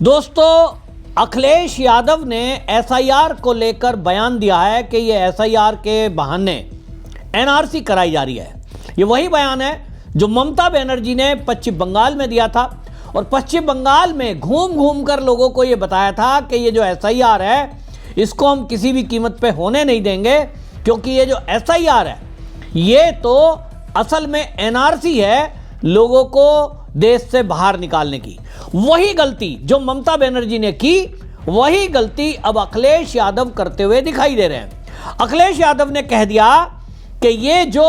दोस्तों, अखिलेश यादव ने एसआईआर को लेकर बयान दिया है कि ये एसआईआर के बहाने एनआरसी कराई जा रही है। ये वही बयान है जो ममता बनर्जी ने पश्चिम बंगाल में दिया था और पश्चिम बंगाल में घूम घूम कर लोगों को ये बताया था कि ये जो एसआईआर है इसको हम किसी भी कीमत पे होने नहीं देंगे, क्योंकि ये जो एसआईआर है ये तो असल में एनआरसी है, लोगों को देश से बाहर निकालने की। वही गलती जो ममता बनर्जी ने की, वही गलती अब अखिलेश यादव करते हुए दिखाई दे रहे हैं। अखिलेश यादव ने कह दिया कि ये जो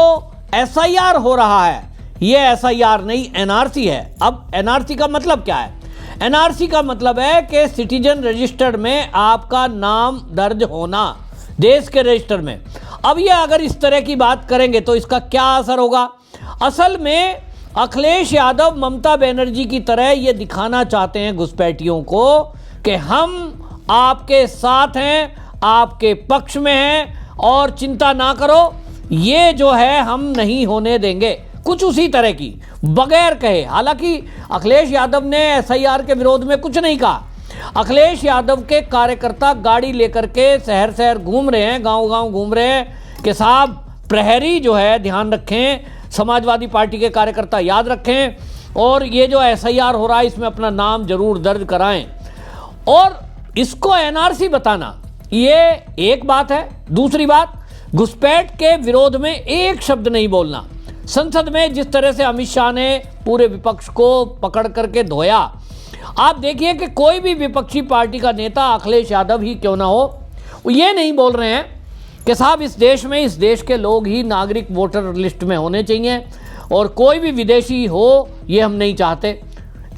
एसआईआर हो रहा है ये एसआईआर नहीं, एनआरसी है। अब एनआरसी का मतलब क्या है? एनआरसी का मतलब है कि सिटीजन रजिस्टर में आपका नाम दर्ज होना, देश के रजिस्टर में। अब ये अगर इस तरह की बात करेंगे तो इसका क्या असर होगा? असल में अखिलेश यादव ममता बनर्जी की तरह ये दिखाना चाहते हैं घुसपैठियों को कि हम आपके साथ हैं, आपके पक्ष में हैं और चिंता ना करो, ये जो है हम नहीं होने देंगे, कुछ उसी तरह की बगैर कहे। हालांकि अखिलेश यादव ने एसआईआर के विरोध में कुछ नहीं कहा। अखिलेश यादव के कार्यकर्ता गाड़ी लेकर के शहर शहर घूम रहे हैं, गांव गांव घूम रहे हैं कि साहब प्रहरी जो है ध्यान रखें, समाजवादी पार्टी के कार्यकर्ता याद रखें और ये जो एसआईआर हो रहा है इसमें अपना नाम जरूर दर्ज कराएं। और इसको एनआरसी बताना ये एक बात है। दूसरी बात, घुसपैठ के विरोध में एक शब्द नहीं बोलना। संसद में जिस तरह से अमित शाह ने पूरे विपक्ष को पकड़ करके धोया, आप देखिए कि कोई भी विपक्षी पार्टी का नेता, अखिलेश यादव ही क्यों ना हो, वो ये नहीं बोल रहे हैं कि साहब इस देश के लोग ही नागरिक वोटर लिस्ट में होने चाहिए और कोई भी विदेशी हो ये हम नहीं चाहते,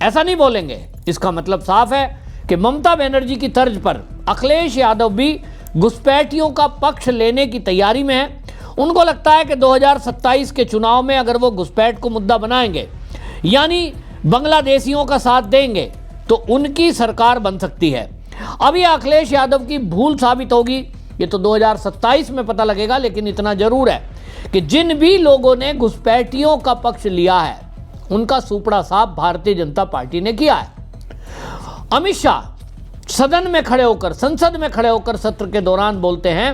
ऐसा नहीं बोलेंगे। इसका मतलब साफ है कि ममता बनर्जी की तर्ज पर अखिलेश यादव भी घुसपैठियों का पक्ष लेने की तैयारी में है। उनको लगता है कि 2027 के चुनाव में अगर वो घुसपैठ को मुद्दा बनाएंगे, यानी बांग्लादेशियों का साथ देंगे, तो उनकी सरकार बन सकती है। अब ये अखिलेश यादव की भूल साबित होगी, ये तो 2027 में पता लगेगा। लेकिन इतना जरूर है कि जिन भी लोगों ने घुसपैठियों का पक्ष लिया है उनका सुपड़ा साफ भारतीय जनता पार्टी ने किया है। अमित शाह सदन में खड़े होकर, संसद में खड़े होकर सत्र के दौरान बोलते हैं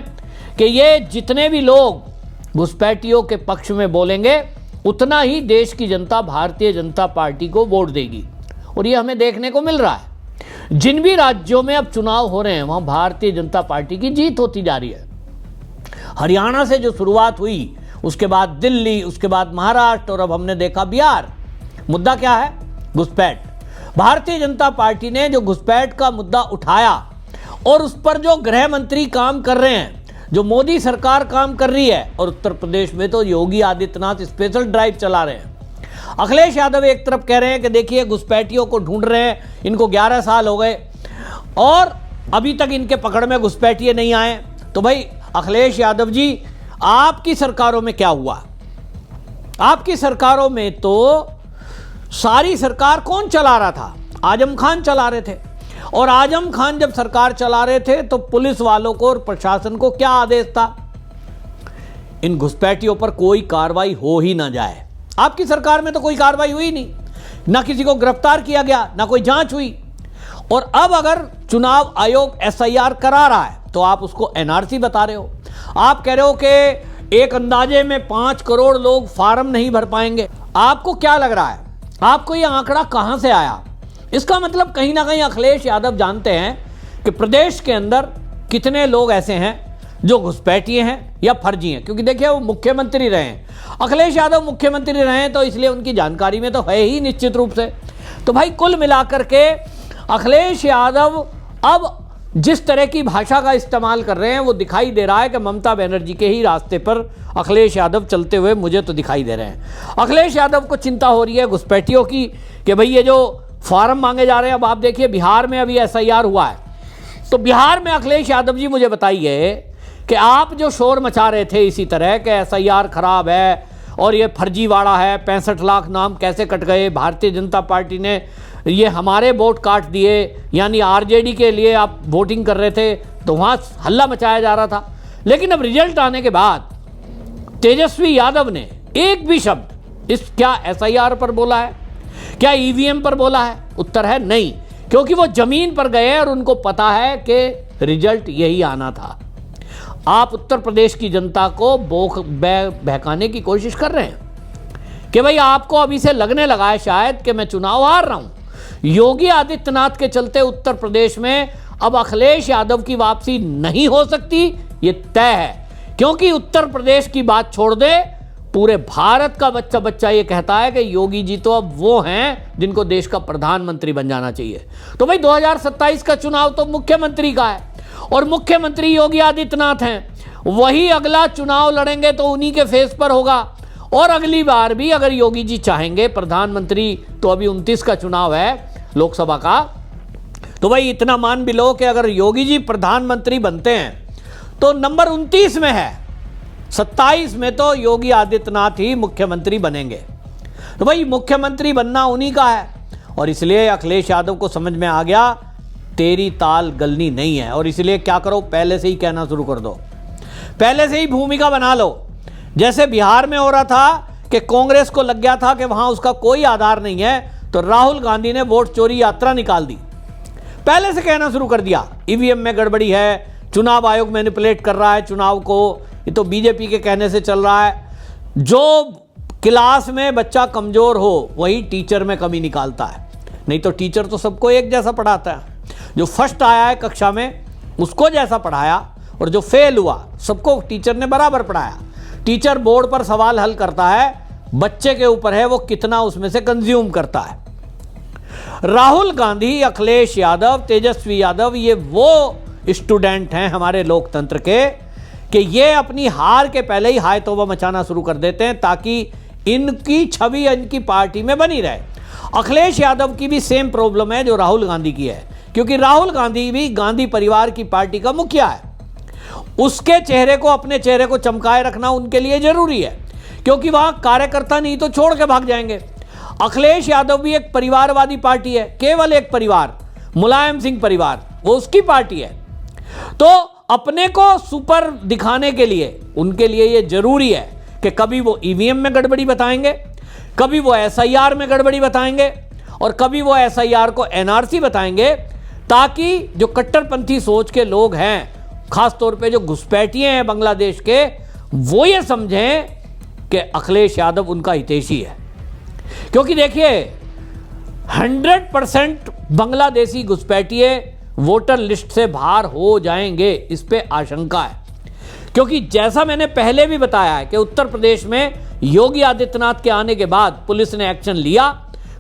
कि ये जितने भी लोग घुसपैठियों के पक्ष में बोलेंगे उतना ही देश की जनता भारतीय जनता पार्टी को वोट देगी। और ये हमें देखने को मिल रहा है। जिन भी राज्यों में अब चुनाव हो रहे हैं वहां भारतीय जनता पार्टी की जीत होती जा रही है। हरियाणा से जो शुरुआत हुई, उसके बाद दिल्ली, उसके बाद महाराष्ट्र और अब हमने देखा बिहार। मुद्दा क्या है? घुसपैठ। भारतीय जनता पार्टी ने जो घुसपैठ का मुद्दा उठाया और उस पर जो गृह मंत्री काम कर रहे हैं, जो मोदी सरकार काम कर रही है, और उत्तर प्रदेश में तो योगी आदित्यनाथ स्पेशल ड्राइव चला रहे हैं। अखिलेश यादव एक तरफ कह रहे हैं कि देखिए घुसपैठियों को ढूंढ रहे हैं, इनको 11 साल हो गए और अभी तक इनके पकड़ में घुसपैठिए नहीं आए। तो भाई अखिलेश यादव जी, आपकी सरकारों में क्या हुआ? आपकी सरकारों में तो सारी सरकार कौन चला रहा था? आजम खान चला रहे थे। और आजम खान जब सरकार चला रहे थे तो पुलिस वालों को और प्रशासन को क्या आदेश था? इन घुसपैठियों पर कोई कार्रवाई हो ही ना जाए। आपकी सरकार में तो कोई कार्रवाई हुई नहीं, ना किसी को गिरफ्तार किया गया, ना कोई जांच हुई। और अब अगर चुनाव आयोग एसआईआर करा रहा है तो आप उसको एनआरसी बता रहे हो। आप कह रहे हो कि एक अंदाजे में 5 करोड़ लोग फार्म नहीं भर पाएंगे। आपको क्या लग रहा है? आपको यह आंकड़ा कहां से आया? इसका मतलब कहीं ना कहीं अखिलेश यादव जानते हैं कि प्रदेश के अंदर कितने लोग ऐसे हैं जो घुसपैठिए हैं या फर्जी हैं। क्योंकि देखिए वो मुख्यमंत्री रहे हैं, अखिलेश यादव मुख्यमंत्री रहे हैं, तो इसलिए उनकी जानकारी में तो है ही निश्चित रूप से। तो भाई कुल मिलाकर के अखिलेश यादव अब जिस तरह की भाषा का इस्तेमाल कर रहे हैं वो दिखाई दे रहा है कि ममता बनर्जी के ही रास्ते पर अखिलेश यादव चलते हुए मुझे तो दिखाई दे रहे हैं। अखिलेश यादव को चिंता हो रही है घुसपैठियों की कि भाई ये जो फॉर्म मांगे जा रहे हैं। अब आप देखिए बिहार में अभी एसआईआर हुआ है, तो बिहार में अखिलेश यादव जी मुझे बताइए कि आप जो शोर मचा रहे थे इसी तरह कि एसआईआर खराब है और ये फर्जीवाड़ा है, 65 लाख नाम कैसे कट गए, भारतीय जनता पार्टी ने ये हमारे वोट काट दिए, यानी आरजेडी के लिए आप वोटिंग कर रहे थे, तो वहाँ हल्ला मचाया जा रहा था। लेकिन अब रिजल्ट आने के बाद तेजस्वी यादव ने एक भी शब्द इस क्या एसआईआर पर बोला है, क्या ईवीएम पर बोला है? उत्तर है नहीं। क्योंकि वो जमीन पर गए और उनको पता है कि रिजल्ट यही आना था। आप उत्तर प्रदेश की जनता को बहकाने की कोशिश कर रहे हैं कि भाई आपको अभी से लगने लगा है शायद कि मैं चुनाव हार रहा हूं। योगी आदित्यनाथ के चलते उत्तर प्रदेश में अब अखिलेश यादव की वापसी नहीं हो सकती, ये तय है। क्योंकि उत्तर प्रदेश की बात छोड़ दे, पूरे भारत का बच्चा बच्चा ये कहता है कि योगी जी तो अब वो हैं जिनको देश का प्रधानमंत्री बन जाना चाहिए। तो भाई 2027 का चुनाव तो मुख्यमंत्री का है और मुख्यमंत्री योगी आदित्यनाथ हैं। वही अगला चुनाव लड़ेंगे तो उन्हीं के फेस पर होगा। और अगली बार भी अगर योगी जी चाहेंगे प्रधानमंत्री, तो अभी 29 का चुनाव है लोकसभा का, तो भाई इतना मान भी लो कि अगर योगी जी प्रधानमंत्री बनते हैं तो नंबर 29 में है, 27 में तो योगी आदित्यनाथ ही मुख्यमंत्री बनेंगे। तो भाई मुख्यमंत्री बनना उन्हीं का है और इसलिए अखिलेश यादव को समझ में आ गया तेरी ताल गलनी नहीं है। और इसलिए क्या करो, पहले से ही कहना शुरू कर दो, पहले से ही भूमिका बना लो। जैसे बिहार में हो रहा था कि कांग्रेस को लग गया था कि वहां उसका कोई आधार नहीं है, तो राहुल गांधी ने वोट चोरी यात्रा निकाल दी। पहले से कहना शुरू कर दिया ईवीएम में गड़बड़ी है, चुनाव आयोग मैनिपुलेट कर रहा है चुनाव को, ये तो बीजेपी के कहने से चल रहा है। जो क्लास में बच्चा कमजोर हो वही टीचर में कमी निकालता है, नहीं तो टीचर तो सबको एक जैसा पढ़ाता है। जो फर्स्ट आया है कक्षा में उसको जैसा पढ़ाया और जो फेल हुआ सबको टीचर ने बराबर पढ़ाया। टीचर बोर्ड पर सवाल हल करता है, बच्चे के ऊपर है वो कितना उसमें से कंज्यूम करता है। राहुल गांधी, अखिलेश यादव, तेजस्वी यादव, ये वो स्टूडेंट हैं हमारे लोकतंत्र के कि ये अपनी हार के पहले ही हाय तौबा मचाना शुरू कर देते हैं ताकि इनकी छवि इनकी पार्टी में बनी रहे। अखिलेश यादव की भी सेम प्रॉब्लम है जो राहुल गांधी की है, क्योंकि राहुल गांधी भी गांधी परिवार की पार्टी का मुखिया है। उसके चेहरे को, अपने चेहरे को चमकाए रखना उनके लिए जरूरी है, क्योंकि वहां कार्यकर्ता नहीं तो छोड़ के भाग जाएंगे। अखिलेश यादव भी एक परिवारवादी पार्टी है, केवल एक परिवार, मुलायम सिंह परिवार, वो उसकी पार्टी है। तो अपने को सुपर दिखाने के लिए उनके लिए ये जरूरी है कि कभी वो ईवीएम में गड़बड़ी बताएंगे, कभी वो एसआईआर में गड़बड़ी बताएंगे और कभी वो एसआईआर को एनआरसी बताएंगे, ताकि जो कट्टरपंथी सोच के लोग हैं, खासतौर पे जो घुसपैठिए हैं बांग्लादेश के, वो ये समझें कि अखिलेश यादव उनका हितैषी है। क्योंकि देखिए 100% बांग्लादेशी घुसपैठिए वोटर लिस्ट से बाहर हो जाएंगे, इस पे आशंका है। क्योंकि जैसा मैंने पहले भी बताया है कि उत्तर प्रदेश में योगी आदित्यनाथ के आने के बाद पुलिस ने एक्शन लिया,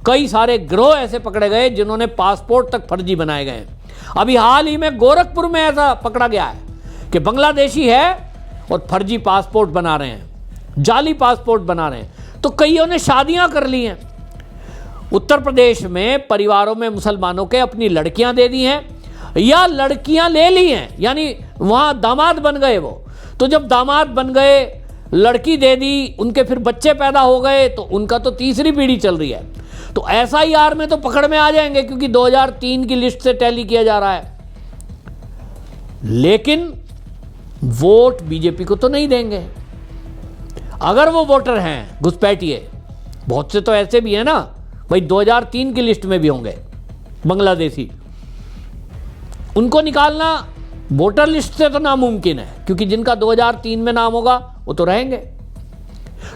कई सारे गिरोह ऐसे पकड़े गए जिन्होंने पासपोर्ट तक फर्जी बनाए गए। अभी हाल ही में गोरखपुर में ऐसा पकड़ा गया है कि बांग्लादेशी है और फर्जी पासपोर्ट बना रहे हैं, जाली पासपोर्ट बना रहे हैं। तो कईयों ने शादियां कर ली हैं। उत्तर प्रदेश में परिवारों में मुसलमानों के अपनी लड़कियां दे दी हैं या लड़कियां ले ली हैं, यानी वहां दामाद बन गए वो। तो जब दामाद बन गए, लड़की दे दी, उनके फिर बच्चे पैदा हो गए, तो उनका तो तीसरी पीढ़ी चल रही है। तो एसआईआर में तो पकड़ में आ जाएंगे, क्योंकि 2003 की लिस्ट से टैली किया जा रहा है। लेकिन वोट बीजेपी को तो नहीं देंगे। अगर वो वोटर हैं घुसपैठिए, बहुत से तो ऐसे भी हैं ना भाई, 2003 की लिस्ट में भी होंगे बांग्लादेशी, उनको निकालना वोटर लिस्ट से तो नामुमकिन है, क्योंकि जिनका 2003 में नाम होगा वो तो रहेंगे।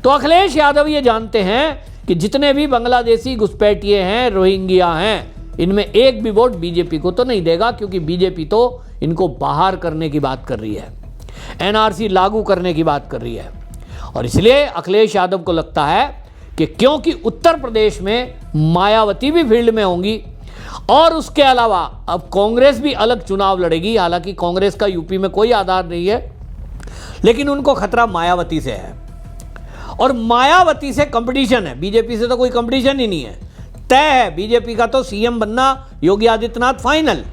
तो अखिलेश यादव ये जानते हैं कि जितने भी बांग्लादेशी घुसपैठिए हैं, रोहिंग्या हैं, इनमें एक भी वोट बीजेपी को तो नहीं देगा, क्योंकि बीजेपी तो इनको बाहर करने की बात कर रही है, एनआरसी लागू करने की बात कर रही है। और इसलिए अखिलेश यादव को लगता है कि क्योंकि उत्तर प्रदेश में मायावती भी फील्ड में होंगी और उसके अलावा अब कांग्रेस भी अलग चुनाव लड़ेगी, हालांकि कांग्रेस का यूपी में कोई आधार नहीं है, लेकिन उनको खतरा मायावती से है। और मायावती से कंपटीशन है, बीजेपी से तो कोई कंपटीशन ही नहीं है, तय है बीजेपी का तो सीएम बनना योगी आदित्यनाथ फाइनल।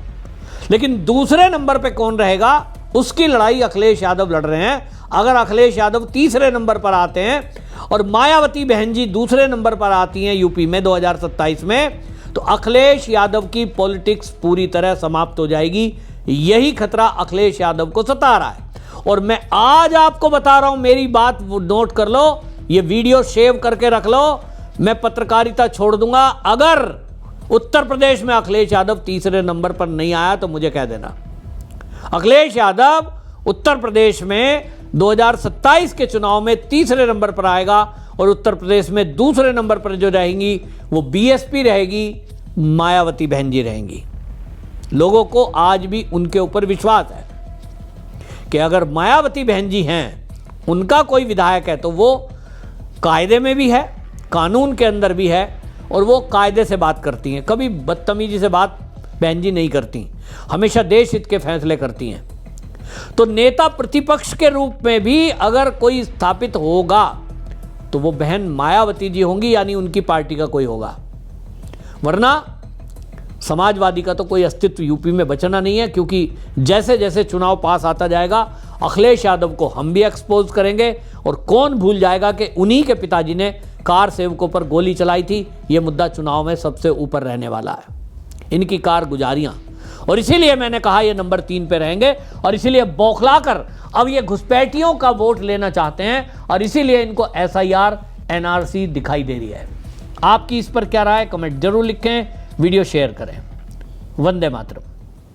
लेकिन दूसरे नंबर पे कौन रहेगा उसकी लड़ाई अखिलेश यादव लड़ रहे हैं। अगर अखिलेश यादव तीसरे नंबर पर आते हैं और मायावती बहन जी दूसरे नंबर पर आती हैं यूपी में 2027 में, तो अखिलेश यादव की पॉलिटिक्स पूरी तरह समाप्त हो जाएगी। यही खतरा अखिलेश यादव को सता रहा है। और मैं आज आपको बता रहा हूं, मेरी बात नोट कर लो, ये वीडियो सेव करके रख लो, मैं पत्रकारिता छोड़ दूंगा अगर उत्तर प्रदेश में अखिलेश यादव तीसरे नंबर पर नहीं आया तो मुझे कह देना। अखिलेश यादव उत्तर प्रदेश में 2027 के चुनाव में तीसरे नंबर पर आएगा और उत्तर प्रदेश में दूसरे नंबर पर जो रहेंगी वो बीएसपी रहेगी, मायावती बहन जी रहेंगी। लोगों को आज भी उनके ऊपर विश्वास है कि अगर मायावती बहन जी हैं, उनका कोई विधायक है तो वो कायदे में भी है, कानून के अंदर भी है और वो कायदे से बात करती हैं। कभी बदतमीजी से बात बहन जी नहीं करती, हमेशा देश हित के फैसले करती हैं। तो नेता प्रतिपक्ष के रूप में भी अगर कोई स्थापित होगा तो वो बहन मायावती जी होंगी, यानी उनकी पार्टी का कोई होगा। वरना समाजवादी का तो कोई अस्तित्व यूपी में बचना नहीं है, क्योंकि जैसे जैसे चुनाव पास आता जाएगा अखिलेश यादव को हम भी एक्सपोज करेंगे और कौन भूल जाएगा कि उन्हीं के पिताजी ने कार सेवकों पर गोली चलाई थी। ये मुद्दा चुनाव में सबसे ऊपर रहने वाला है, इनकी कारगुजारियां। और इसीलिए मैंने कहा ये नंबर 3 पे रहेंगे और इसीलिए बौखलाकर अब ये घुसपैठियों का वोट लेना चाहते हैं और इसीलिए इनको एसआईआर एनआरसी दिखाई दे रही है। आपकी इस पर क्या राय, कमेंट जरूर लिखें, वीडियो शेयर करें। वंदे मातरम।